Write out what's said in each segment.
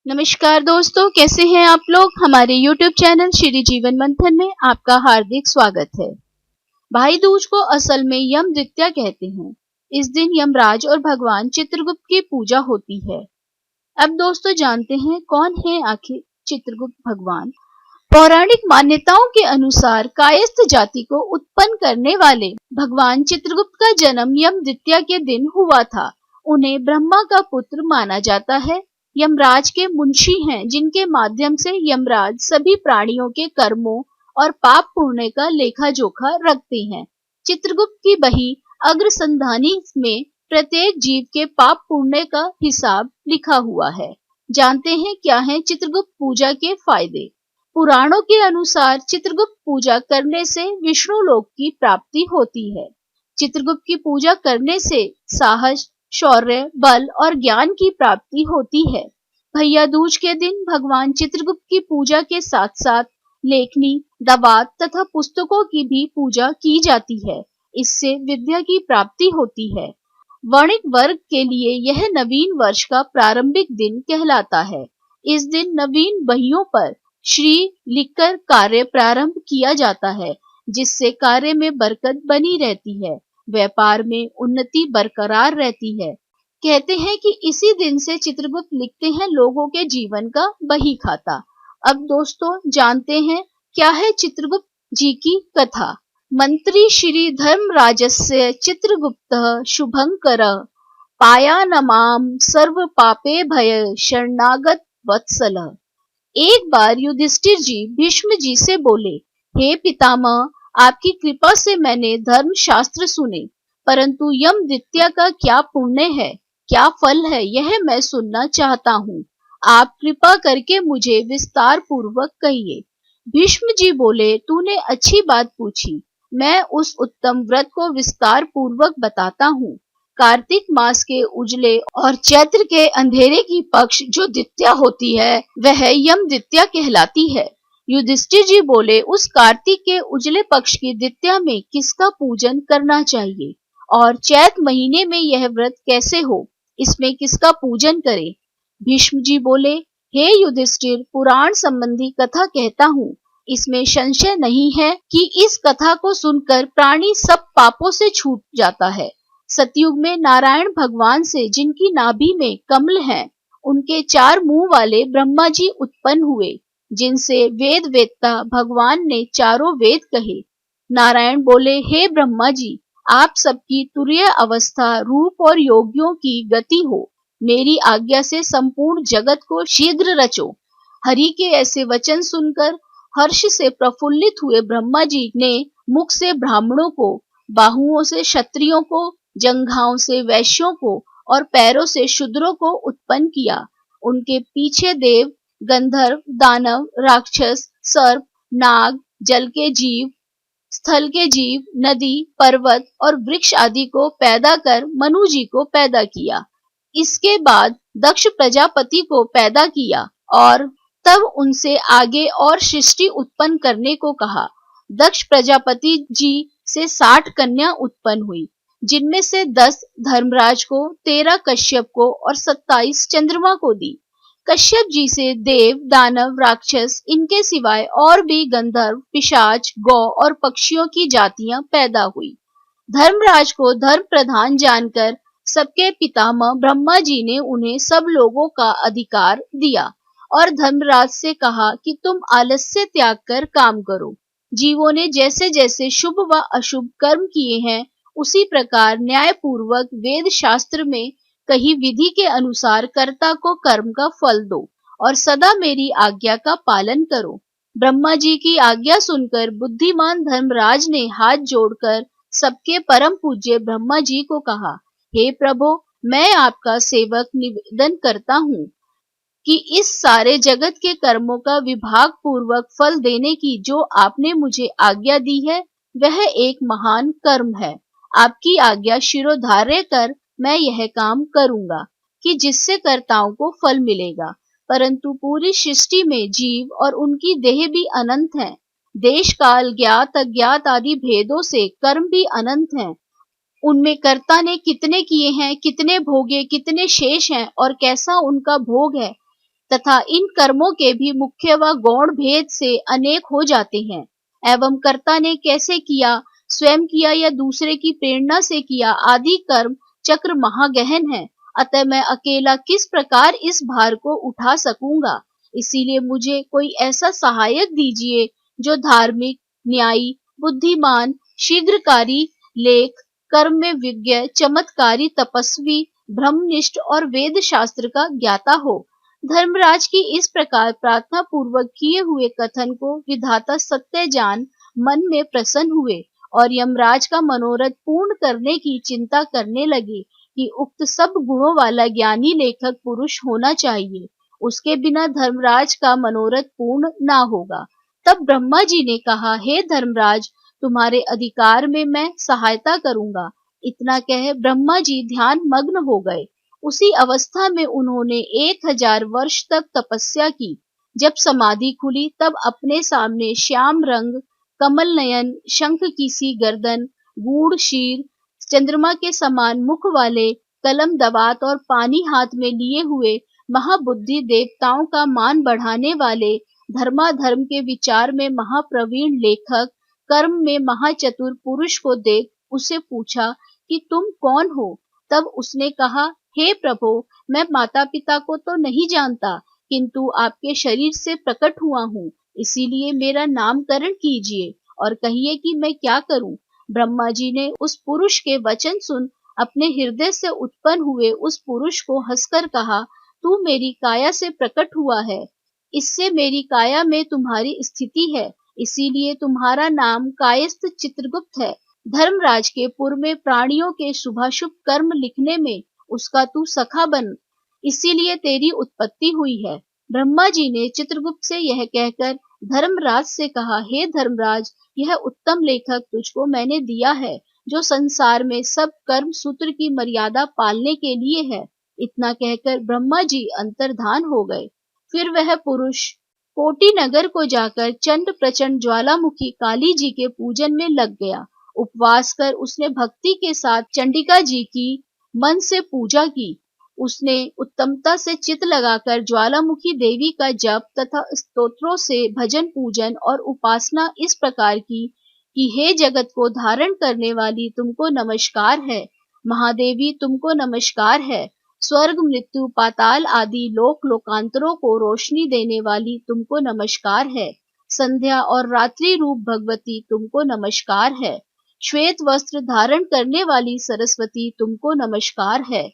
नमस्कार दोस्तों, कैसे हैं आप लोग। हमारे YouTube चैनल श्री जीवन मंथन में आपका हार्दिक स्वागत है। भाई दूज को असल में यम द्वितीया कहते हैं। इस दिन यमराज और भगवान चित्रगुप्त की पूजा होती है। अब दोस्तों जानते हैं कौन है आखिर चित्रगुप्त भगवान। पौराणिक मान्यताओं के अनुसार कायस्थ जाति को उत्पन्न करने वाले भगवान चित्रगुप्त का जन्म यम द्वितीया के दिन हुआ था। उन्हें ब्रह्मा का पुत्र माना जाता है। यमराज के मुंशी हैं, जिनके माध्यम से यमराज सभी प्राणियों के कर्मों और पाप पुण्य का लेखा जोखा रखते हैं। चित्रगुप्त की बही अग्रसंधानी में प्रत्येक जीव के पाप पुण्य का हिसाब लिखा हुआ है। जानते हैं क्या है चित्रगुप्त पूजा के फायदे। पुराणों के अनुसार चित्रगुप्त पूजा करने से विष्णु लोक की प्राप्ति होती है। चित्रगुप्त की पूजा करने से साहस, शौर्य, बल और ज्ञान की प्राप्ति होती है। भैया दूज के दिन भगवान चित्रगुप्त की पूजा के साथ साथ लेखनी, दवात तथा पुस्तकों की भी पूजा की जाती है। इससे विद्या की प्राप्ति होती है। वणिक वर्ग के लिए यह नवीन वर्ष का प्रारंभिक दिन कहलाता है। इस दिन नवीन बहियों पर श्री लिखकर कार्य प्रारंभ किया जाता है, जिससे कार्य में बरकत बनी रहती है, व्यापार में उन्नति बरकरार रहती है। कहते हैं कि इसी दिन से चित्रगुप्त लिखते हैं लोगों के जीवन का बही खाता। अब दोस्तों जानते हैं क्या है चित्रगुप्त जी की कथा। मंत्री श्री धर्मराजस्य चित्रगुप्तः शुभंकरः पायानमाम सर्व पापे भय शरणागत वत्सलः। एक बार युधिष्ठिर जी भीष्म जी से बोले, हे पितामह, आपकी कृपा से मैंने धर्म शास्त्र सुने, परंतु यम द्वितीया का क्या पुण्य है, क्या फल है, यह मैं सुनना चाहता हूँ। आप कृपा करके मुझे विस्तार पूर्वक कहिए। भीष्म जी बोले, तूने अच्छी बात पूछी, मैं उस उत्तम व्रत को विस्तार पूर्वक बताता हूँ। कार्तिक मास के उजले और चैत्र के अंधेरे की पक्ष जो द्वितीया होती है वह यम द्वितीया कहलाती है। युधिष्ठिर जी बोले, उस कार्तिक के उजले पक्ष की द्वितीया में किसका पूजन करना चाहिए और चैत्र महीने में यह व्रत कैसे हो, इसमें किसका पूजन करें। भीष्म जी बोले, हे युधिष्ठिर, पुराण संबंधी कथा कहता हूँ, इसमें संशय नहीं है कि इस कथा को सुनकर प्राणी सब पापों से छूट जाता है। सतयुग में नारायण भगवान से जिनकी नाभि में कमल है, उनके 4 मुंह वाले ब्रह्मा जी उत्पन्न हुए, जिनसे वेद वेदता भगवान ने चारों वेद कहे। नारायण बोले, हे ब्रह्मा जी, आप सबकी तुरीय अवस्था, रूप और योगियों की गति हो, मेरी आज्ञा से संपूर्ण जगत को शीघ्र रचो। हरि के ऐसे वचन सुनकर हर्ष से प्रफुल्लित हुए ब्रह्मा जी ने मुख से ब्राह्मणों को, बाहुओं से क्षत्रियों को, जंघाओं से वैश्यों को और पैरों से शूद्रों को उत्पन्न किया। उनके पीछे देव, गंधर्व, दानव, राक्षस, सर्प, नाग, जल के जीव, स्थल के जीव, नदी, पर्वत और वृक्ष आदि को पैदा कर मनु जी को पैदा किया। इसके बाद दक्ष प्रजापति को पैदा किया और तब उनसे आगे और सृष्टि उत्पन्न करने को कहा। दक्ष प्रजापति जी से 60 कन्या उत्पन्न हुई, जिनमें से 10 धर्मराज को, 13 कश्यप को और 27 चंद्रमा को दी। कश्यप जी से देव, दानव, राक्षस, इनके सिवाय और भी गंधर्व, पिशाच, गौ और पक्षियों की जातियां पैदा हुई। धर्मराज को धर्म प्रधान जानकर सबके पितामह ब्रह्मा जी ने उन्हें सब लोगों का अधिकार दिया और धर्मराज से कहा कि तुम आलस्य त्याग कर काम करो। जीवों ने जैसे जैसे शुभ व अशुभ कर्म किए हैं, उसी प्रकार न्याय पूर्वक वेद शास्त्र में कही विधि के अनुसार कर्ता को कर्म का फल दो और सदा मेरी आज्ञा का पालन करो। ब्रह्मा जी की आज्ञा सुनकर बुद्धिमान धर्मराज ने हाथ जोड़कर सबके परम पूज्य ब्रह्मा जी को कहा, हे प्रभु, मैं आपका सेवक निवेदन करता हूँ कि इस सारे जगत के कर्मों का विभाग पूर्वक फल देने की जो आपने मुझे आज्ञा दी है, वह एक महान कर्म है। आपकी आज्ञा शिरोधार्य कर मैं यह काम करूंगा कि जिससे कर्ताओं को फल मिलेगा। परंतु पूरी सृष्टि में जीव और उनकी देह भी अनंत हैं। देश काल, ज्ञात अज्ञात आदि भेदों से कर्म भी अनंत हैं। उनमें कर्ता ने कितने किए हैं, कितने भोगे, कितने शेष हैं और कैसा उनका भोग है, तथा इन कर्मों के भी मुख्य व गौण भेद से अनेक हो जाते हैं। एवं कर्ता ने कैसे किया, स्वयं किया या दूसरे की प्रेरणा से किया, आदि कर्म चक्र महागहन है। अतः मैं अकेला किस प्रकार इस भार को उठा सकूंगा। इसीलिए मुझे कोई ऐसा सहायक दीजिए जो धार्मिक, न्यायी, बुद्धिमान, शीघ्रकारी, लेख, कर्म में विज्ञ, चमत्कारी, तपस्वी, ब्रह्मनिष्ठ और वेद शास्त्र का ज्ञाता हो। धर्मराज की इस प्रकार प्रार्थना पूर्वक किए हुए कथन को विधाता सत्य जान मन में प्रसन्न हुए और यमराज का मनोरथ पूर्ण करने की चिंता करने लगे कि उक्त सब गुणों वाला ज्ञानी लेखक पुरुष होना चाहिए, उसके बिना धर्मराज का मनोरथ पूर्ण ना होगा। तब ब्रह्मा जी ने कहा, हे धर्मराज, तुम्हारे अधिकार में मैं सहायता करूंगा। इतना कह ब्रह्मा जी ध्यान मग्न हो गए। उसी अवस्था में उन्होंने 1000 वर्ष तक तपस्या की। जब समाधि खुली तब अपने सामने श्याम रंग, कमल नयन, शंख की सी गर्दन, गूढ़ शीर, चंद्रमा के समान मुख वाले, कलम दवात और पानी हाथ में लिए हुए महाबुद्धि, देवताओं का मान बढ़ाने वाले, धर्माधर्म के विचार में महाप्रवीण लेखक, कर्म में महाचतुर पुरुष को देख उसे पूछा कि तुम कौन हो। तब उसने कहा, हे प्रभु, मैं माता पिता को तो नहीं जानता, किंतु आपके शरीर से प्रकट हुआ हूँ, इसीलिए मेरा नामकरण कीजिए और कहिए कि मैं क्या करूं। ब्रह्मा जी ने उस पुरुष के वचन सुन अपने हृदय से उत्पन्न हुए उस पुरुष को हंसकर कहा, तू मेरी काया से प्रकट हुआ है, इससे मेरी काया में तुम्हारी स्थिति है, इसीलिए तुम्हारा नाम कायस्थ चित्रगुप्त है। धर्मराज के पुर में प्राणियों के शुभाशुभ कर्म लिखने में उसका तू सखा बन, इसीलिए तेरी उत्पत्ति हुई है। ब्रह्मा जी ने चित्रगुप्त से यह कहकर धर्मराज से कहा, हे धर्मराज, यह उत्तम लेखक तुझको मैंने दिया है, जो संसार में सब कर्म सूत्र की मर्यादा पालने के लिए है। इतना कहकर ब्रह्मा जी अंतर्धान हो गए। फिर वह पुरुष कोटि नगर को जाकर चंड प्रचंड ज्वालामुखी काली जी के पूजन में लग गया। उपवास कर उसने भक्ति के साथ चंडिका जी की मन से पूजा की। उसने उत्तमता से चित लगाकर ज्वालामुखी देवी का जप तथा स्तोत्रों से भजन पूजन और उपासना इस प्रकार की कि हे जगत को धारण करने वाली, तुमको नमस्कार है। महादेवी, तुमको नमस्कार है। स्वर्ग, मृत्यु, पाताल आदि लोक लोकांतरों को रोशनी देने वाली, तुमको नमस्कार है। संध्या और रात्रि रूप भगवती, तुमको नमस्कार है। श्वेत वस्त्र धारण करने वाली सरस्वती, तुमको नमस्कार है।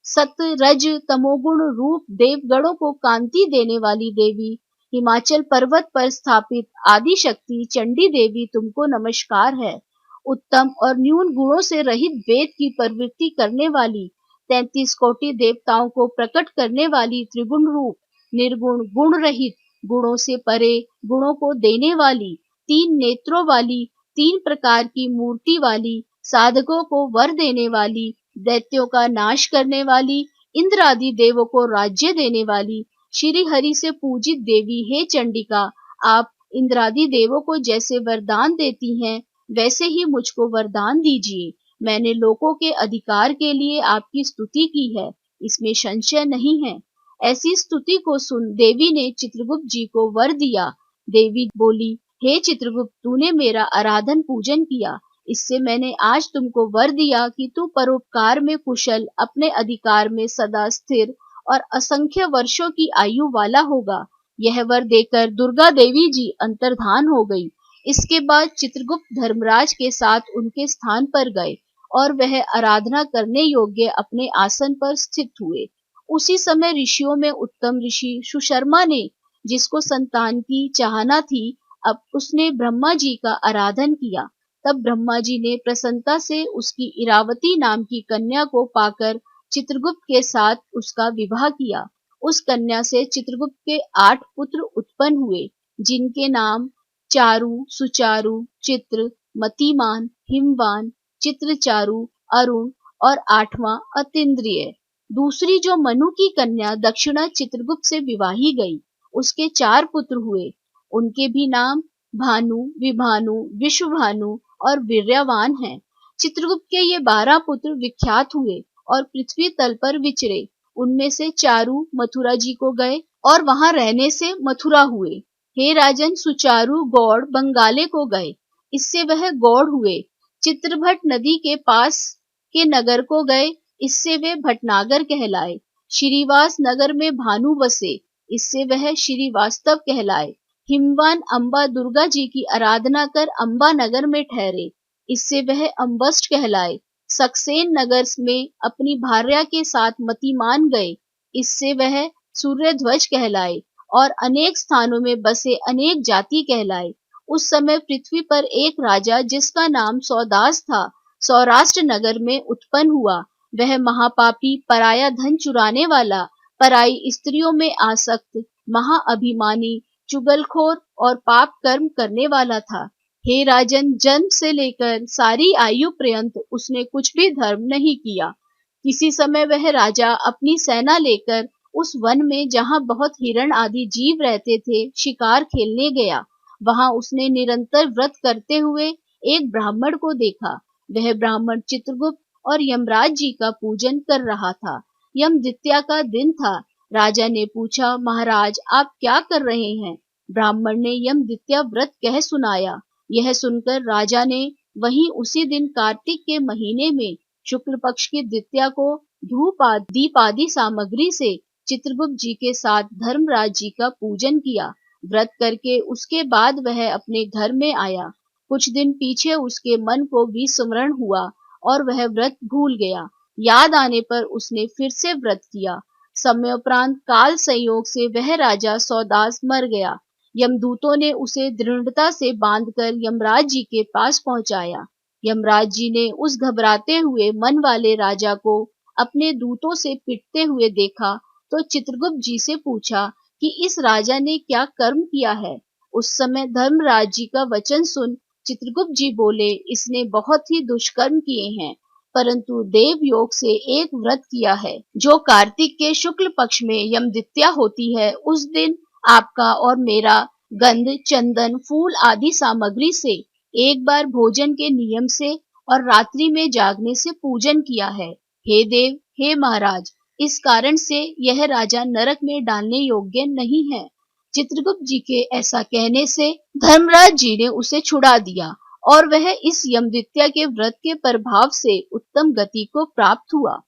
सत रज तमोगुण रूप देवगणों को कांति देने वाली देवी, हिमाचल पर्वत पर स्थापित आदि शक्ति चंडी देवी, तुमको नमस्कार है। उत्तम और न्यून गुणों से रहित वेद की प्रवृत्ति करने वाली, 33 कोटि देवताओं को प्रकट करने वाली, त्रिगुण रूप, निर्गुण, गुण रहित, गुणों से परे, गुणों को देने वाली, 3 नेत्रों वाली, 3 प्रकार की मूर्ति वाली, साधकों को वर देने वाली, दैत्यों का नाश करने वाली, इंद्र आदि देवों को राज्य देने वाली, श्री हरि से पूजित देवी, हे चंडिका, आप इंद्रादि देवों को जैसे वरदान देती हैं, वैसे ही मुझको वरदान दीजिए। मैंने लोगों के अधिकार के लिए आपकी स्तुति की है, इसमें संशय नहीं है। ऐसी स्तुति को सुन देवी ने चित्रगुप्त जी को वर दिया। देवी बोली, हे चित्रगुप्त, तूने मेरा आराधन पूजन किया, इससे मैंने आज तुमको वर दिया कि तू परोपकार में कुशल, अपने अधिकार में सदा स्थिर और असंख्य वर्षों की आयु वाला होगा। यह वर देकर दुर्गा देवी जी अंतर्धान हो गई। इसके बाद चित्रगुप्त धर्मराज के साथ उनके स्थान पर गए और वह आराधना करने योग्य अपने आसन पर स्थित हुए। उसी समय ऋषियों में उत्तम ऋषि सुशर्मा ने, जिसको संतान की चाहना थी, अब उसने ब्रह्मा जी का आराधन किया। तब ब्रह्मा जी ने प्रसन्नता से उसकी इरावती नाम की कन्या को पाकर चित्रगुप्त के साथ उसका विवाह किया। उस कन्या से चित्रगुप्त के 8 पुत्र उत्पन्न हुए, जिनके नाम चारु, सुचारु, चित्र, मतिमान, हिमवान, चित्रचारु, अरुण और 8वां अतीन्द्रिय। दूसरी जो मनु की कन्या दक्षिणा चित्रगुप्त से विवाही गई, उसके 4 पुत्र हुए। उनके भी नाम भानु, विभानु, विश्वभानु और वीर्यवान हैं। चित्रगुप्त के ये 12 पुत्र विख्यात हुए और पृथ्वी तल पर विचरे। उनमें से चारु मथुरा जी को गए, और वहां रहने से मथुरा हुए। हे राजन, सुचारु गौड़ बंगाले को गए, इससे वह गौड़ हुए। चित्रभट नदी के पास के नगर को गए, इससे वे भटनागर कहलाए। श्रीवास नगर में भानु बसे, इससे वह श्रीवास्तव कहलाए। हिमवान अम्बा दुर्गा जी की आराधना कर अम्बा नगर में ठहरे, इससे वह अम्बस्ट कहलाए। सक्सेन नगर में अपनी भार्या के साथ मतिमान गए, इससे वह सूर्यध्वज कहलाए। और अनेक स्थानों में बसे अनेक जाति कहलाए। उस समय पृथ्वी पर एक राजा जिसका नाम सौदास था, सौराष्ट्र नगर में उत्पन्न हुआ। वह महापापी, पराया धन चुराने वाला, पराई स्त्रियों में आसक्त, महाअभिमानी, चुगलखोर और पाप कर्म करने वाला था। हे राजन, जन्म से लेकर सारी आयु पर्यंत उसने कुछ भी धर्म नहीं किया। किसी समय वह राजा अपनी सेना लेकर उस वन में, जहां बहुत हिरण आदि जीव रहते थे, शिकार खेलने गया। वहां उसने निरंतर व्रत करते हुए एक ब्राह्मण को देखा। वह ब्राह्मण चित्रगुप्त और यमराज जी का पूजन कर रहा था। यमद्वितीया का दिन था। राजा ने पूछा, महाराज आप क्या कर रहे हैं? ब्राह्मण ने यमद्वितीया व्रत कह सुनाया। यह सुनकर राजा ने वहीं उसी दिन कार्तिक के महीने में शुक्ल पक्ष की द्वितीया को धूप दीप आदि सामग्री से चित्रगुप्त जी के साथ धर्मराज जी का पूजन किया। व्रत करके उसके बाद वह अपने घर में आया। कुछ दिन पीछे उसके मन को विस्मरण हुआ और वह व्रत भूल गया। याद आने पर उसने फिर से व्रत किया। समयोपरांत काल संयोग से वह राजा सौदास मर गया। यमदूतों ने उसे दृढ़ता से बांधकर यमराज जी के पास पहुंचाया। यमराज जी ने उस घबराते हुए मन वाले राजा को अपने दूतों से पिटते हुए देखा तो चित्रगुप्त जी से पूछा कि इस राजा ने क्या कर्म किया है। उस समय धर्मराज जी का वचन सुन चित्रगुप्त जी बोले, इसने बहुत ही दुष्कर्म किए हैं, परंतु देव योग से एक व्रत किया है। जो कार्तिक के शुक्ल पक्ष में यमद्वितीया होती है, उस दिन आपका और मेरा गंध, चंदन, फूल आदि सामग्री से एक बार भोजन के नियम से और रात्रि में जागने से पूजन किया है। हे देव, हे महाराज, इस कारण से यह राजा नरक में डालने योग्य नहीं है। चित्रगुप्त जी के ऐसा कहने से धर्मराज जी ने उसे छुड़ा दिया और वह इस यमद्वितीया के व्रत के प्रभाव से उत्तम गति को प्राप्त हुआ।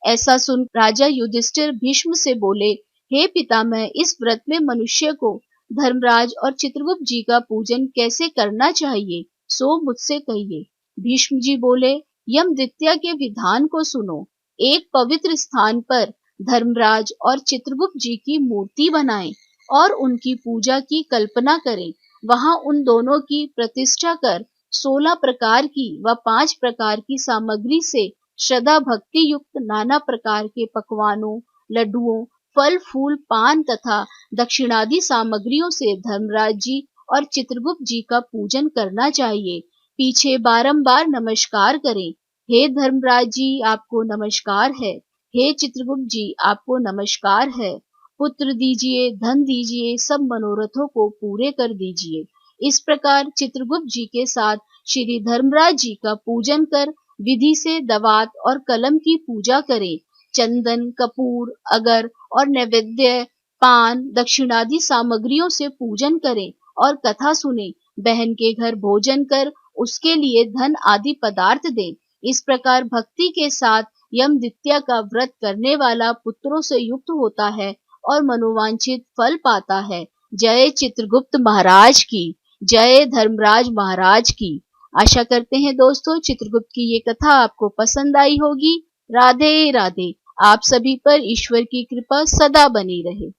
ऐसा सुन राजा युधिष्ठिर भीष्म से बोले, हे पितामह, इस व्रत में मनुष्य को धर्मराज और चित्रगुप्त जी का पूजन कैसे करना चाहिए, सो मुझसे कहिए। भीष्म जी बोले, यमद्वितीया के विधान को सुनो। एक पवित्र स्थान पर धर्मराज और चित्रगुप्त जी की मूर्ति बनाएं और उनकी पूजा की कल्पना करें। वहां उन दोनों की प्रतिष्ठा कर 16 प्रकार की व 5 प्रकार की सामग्री से श्रद्धा भक्ति युक्त नाना प्रकार के पकवानों, लड्डुओं, फल फूल, पान तथा दक्षिणादि सामग्रियों से धर्मराज जी और चित्रगुप्त जी का पूजन करना चाहिए। पीछे बारंबार नमस्कार करें। हे धर्मराज जी, आपको नमस्कार है। हे चित्रगुप्त जी, आपको नमस्कार है। पुत्र दीजिए, धन दीजिए, सब मनोरथों को पूरे कर दीजिए। इस प्रकार चित्रगुप्त जी के साथ श्री धर्मराज जी का पूजन कर विधि से दवात और कलम की पूजा करें। चंदन, कपूर, अगर और नैवेद्य, पान, दक्षिणादि सामग्रियों से पूजन करें और कथा सुने। बहन के घर भोजन कर उसके लिए धन आदि पदार्थ दें। इस प्रकार भक्ति के साथ यमद्वितीया का व्रत करने वाला पुत्रों से युक्त होता है और मनोवांछित फल पाता है। जय चित्रगुप्त महाराज की, जय धर्मराज महाराज की। आशा करते हैं दोस्तों चित्रगुप्त की ये कथा आपको पसंद आई होगी। राधे राधे। आप सभी पर ईश्वर की कृपा सदा बनी रहे।